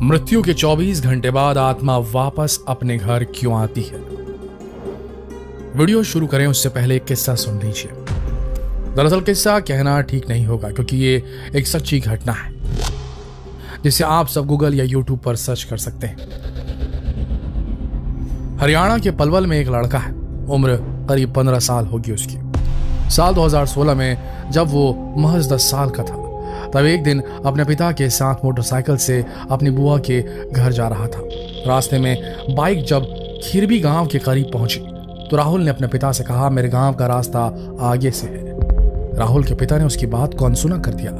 मृत्यु के 24 घंटे बाद आत्मा वापस अपने घर क्यों आती है? वीडियो शुरू करें उससे पहले एक किस्सा सुन लीजिए। दरअसल किस्सा कहना ठीक नहीं होगा क्योंकि ये एक सच्ची घटना है जिसे आप सब गूगल या यूट्यूब पर सर्च कर सकते हैं। हरियाणा के पलवल में एक लड़का है, उम्र करीब 15 साल होगी उसकी। साल 2016 में जब वो महज 10 साल का था तब एक दिन अपने पिता के साथ मोटरसाइकिल से अपनी बुआ के घर जा रहा था। रास्ते में बाइक जब खिरबी गांव के करीब पहुंची तो राहुल ने अपने पिता से कहा, मेरे गांव का रास्ता आगे से है। राहुल के पिता ने उसकी बात को अनसुना कर दिया,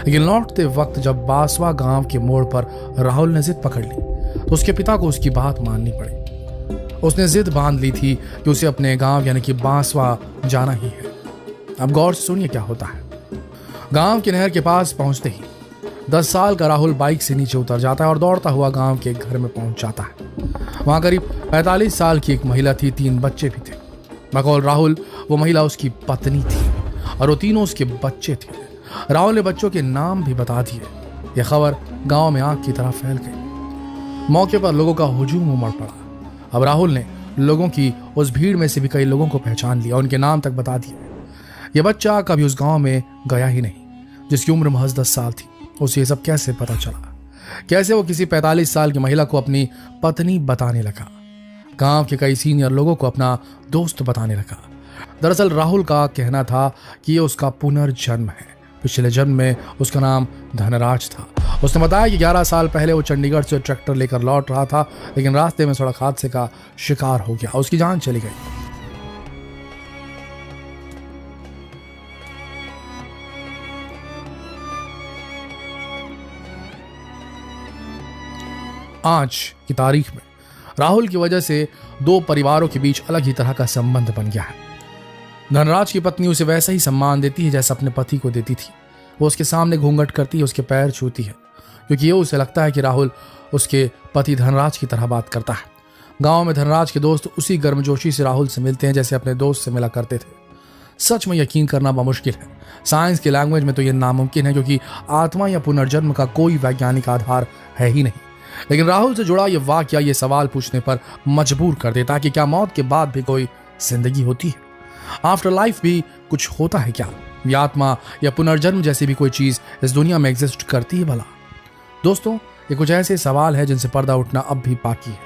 लेकिन लौटते वक्त जब बासवा गांव के मोड़ पर राहुल ने जिद पकड़ ली तो उसके पिता को उसकी बात माननी पड़ी। उसने जिद बांध ली थी कि उसे अपने गांव यानी कि बासवा जाना ही है। अब गौर से सुनिए क्या होता है। गांव की नहर के पास पहुंचते ही 10 साल का राहुल बाइक से नीचे उतर जाता है और दौड़ता हुआ गांव के घर में पहुंच जाता है। वहां करीब 45 साल की एक महिला थी, 3 बच्चे भी थे। बकौल राहुल वो महिला उसकी पत्नी थी और वो तीनों उसके बच्चे थे। राहुल ने बच्चों के नाम भी बता दिए। यह खबर गांव में आग की तरह फैल गई। मौके पर लोगों का हुजूम उमड़ पड़ा। अब राहुल ने लोगों की उस भीड़ में से भी कई लोगों को पहचान लिया, उनके नाम तक बता दिए। यह बच्चा कभी उस गांव में गया ही नहीं जिसकी उम्र महज 10 साल थी। उसे ये सब कैसे पता चला? कैसे वो किसी 45 साल की महिला को अपनी पत्नी बताने लगा? गांव के कई सीनियर लोगों को अपना दोस्त बताने लगा। दरअसल राहुल का कहना था कि ये उसका पुनर्जन्म है। पिछले जन्म में उसका नाम धनराज था। उसने बताया कि 11 साल पहले वो चंडीगढ़ से ट्रैक्टर लेकर लौट रहा था, लेकिन रास्ते में सड़क हादसे का शिकार हो गया। उसकी जान चली गई। आज की तारीख में राहुल की वजह से 2 परिवारों के बीच अलग ही तरह का संबंध बन गया है। धनराज की पत्नी उसे वैसा ही सम्मान देती है जैसा अपने पति को देती थी। वो उसके सामने घूंघट करती है, उसके पैर छूती है, क्योंकि ये उसे लगता है कि राहुल उसके पति धनराज की तरह बात करता है। गांव में धनराज के दोस्त उसी गर्मजोशी से राहुल से मिलते हैं जैसे अपने दोस्त से मिला करते थे। सच में यकीन करना मुश्किल है। साइंस की लैंग्वेज में तो यह नामुमकिन है क्योंकि आत्मा या पुनर्जन्म का कोई वैज्ञानिक आधार है ही नहीं। लेकिन राहुल से जुड़ा यह वाकया ये सवाल पूछने पर मजबूर कर देता कि क्या मौत के बाद भी कोई जिंदगी होती है? आफ्टर लाइफ भी कुछ होता है क्या? या आत्मा या पुनर्जन्म जैसी भी कोई चीज इस दुनिया में एग्जिस्ट करती है भला? दोस्तों, ये कुछ ऐसे सवाल है जिनसे पर्दा उठना अब भी बाकी है।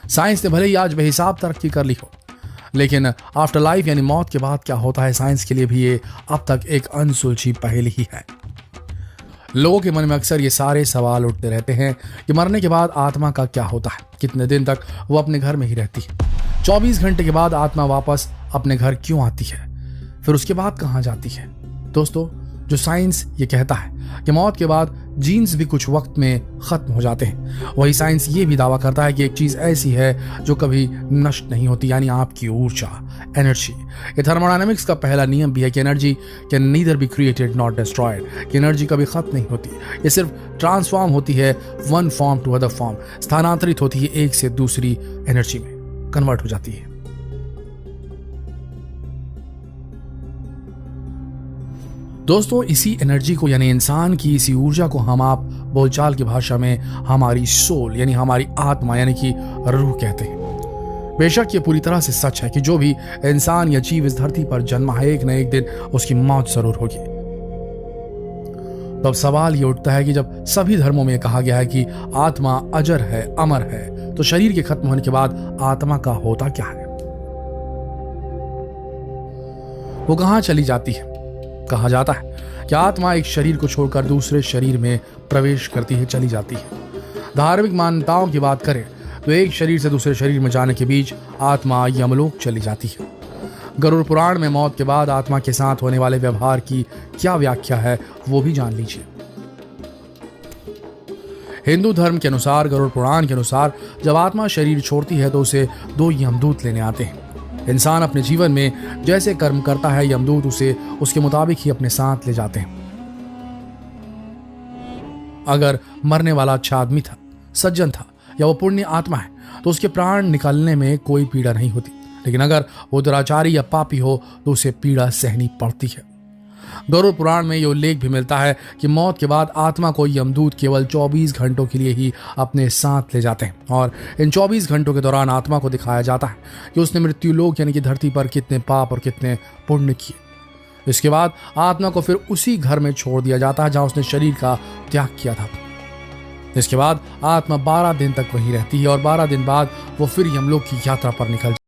साइंस ने भले ही आज बेहिसाब तरक्की कर ली हो, लेकिन आफ्टर लाइफ यानी मौत के बाद क्या होता है, साइंस के लिए भी ये अब तक एक अनसुलझी पहेली ही है। लोगों के मन में अक्सर ये सारे सवाल उठते रहते हैं कि मरने के बाद आत्मा का क्या होता है, कितने दिन तक वो अपने घर में ही रहती है, 24 घंटे के बाद आत्मा वापस अपने घर क्यों आती है, फिर उसके बाद कहाँ जाती है? दोस्तों, जो साइंस ये कहता है कि मौत के बाद जीन्स भी कुछ वक्त में खत्म हो जाते हैं, वही साइंस ये भी दावा करता है कि एक चीज ऐसी है जो कभी नष्ट नहीं होती, यानी आपकी ऊर्जा, एनर्जी। ये थर्मोडायनामिक्स का पहला नियम भी है कि energy can neither be created not destroyed, कि एनर्जी कभी खत्म नहीं होती। ये सिर्फ ट्रांसफॉर्म होती है one form to other form, स्थानांतरित होती है एक से दूसरी एनर्जी में, कन्वर्ट हो जाती है। दोस्तों, इसी एनर्जी को यानी इंसान की इसी ऊर्जा को हम आप बोलचाल की भाषा में हमारी सोल यानी हमारी आत्मा यानी कि रूह कहते हैं। बेशक ये पूरी तरह से सच है कि जो भी इंसान या जीव इस धरती पर जन्मा है, एक न एक दिन उसकी मौत जरूर होगी। तो अब सवाल ये उठता है कि जब सभी धर्मों में कहा गया है कि आत्मा अजर है, अमर है, तो शरीर के खत्म होने के बाद आत्मा का होता क्या है? वो कहां चली जाती है? कहा जाता है कि आत्मा एक शरीर को छोड़कर दूसरे शरीर में प्रवेश करती है, चली जाती है। धार्मिक मान्यताओं की बात करें तो एक शरीर से दूसरे शरीर में जाने के बीच आत्मा यमलोक चली जाती है। गरुड़ पुराण में मौत के बाद आत्मा के साथ होने वाले व्यवहार की क्या व्याख्या है वो भी जान लीजिए। हिंदू धर्म के अनुसार, गरुड़ पुराण के अनुसार, जब आत्मा शरीर छोड़ती है तो उसे 2 यमदूत लेने आते हैं। इंसान अपने जीवन में जैसे कर्म करता है, यमदूत उसे उसके मुताबिक ही अपने साथ ले जाते हैं। अगर मरने वाला अच्छा आदमी था, सज्जन था या वो पुण्य आत्मा है तो उसके प्राण निकालने में कोई पीड़ा नहीं होती, लेकिन अगर वो दुराचारी या पापी हो तो उसे पीड़ा सहनी पड़ती है। गरुड़ पुराण में ये उल्लेख भी मिलता है कि मौत के बाद आत्मा को यमदूत केवल 24 घंटों के लिए ही अपने साथ ले जाते हैं और इन 24 घंटों के दौरान आत्मा को दिखाया जाता है कि उसने मृत्युलोक यानी कि धरती पर कितने पाप और कितने पुण्य किए। इसके बाद आत्मा को फिर उसी घर में छोड़ दिया जाता है जहां उसने शरीर का त्याग किया था। इसके बाद आत्मा 12 दिन तक वहीं रहती है और 12 दिन बाद वो फिर यमलोक की यात्रा पर निकल